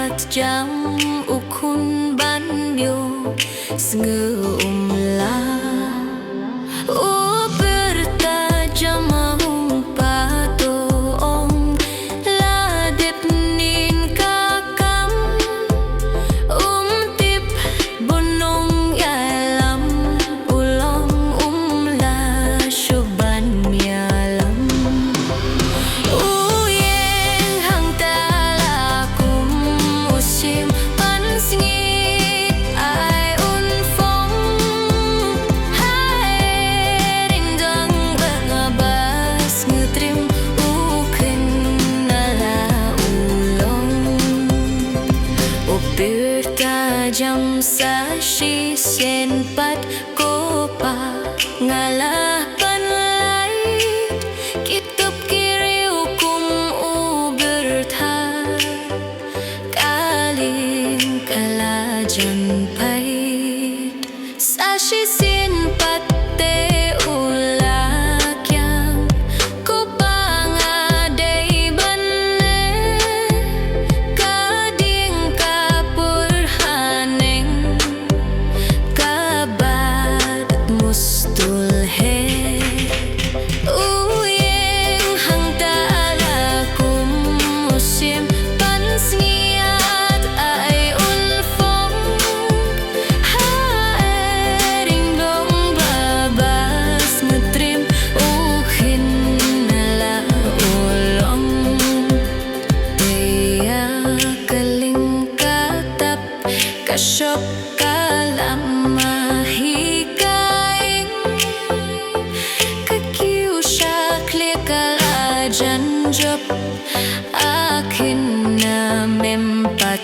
jam ukun banyo sengu umla bertajam pato ong ladep nin kakam tip bunong yalam ulong umla syuban mialam uyeng hang talakum musim pansingit ai unfong hai rindang bangabas ngutrim ukin nala ulong upir tajam sa shisen pat kopa ngalah panlait kitup kiri hukum ubertha kaling kalajan pait sa shisin patte ulakyang kopa ngadai banne kading kapurhaneng kabat mustul he uyeng hang talakum musim pansngiat ai unfong haering dong babas ngetrim ukhin nala ulong teya keling katap kasyop kalam mahikaing kakiu syakli kalajan job akin na mempat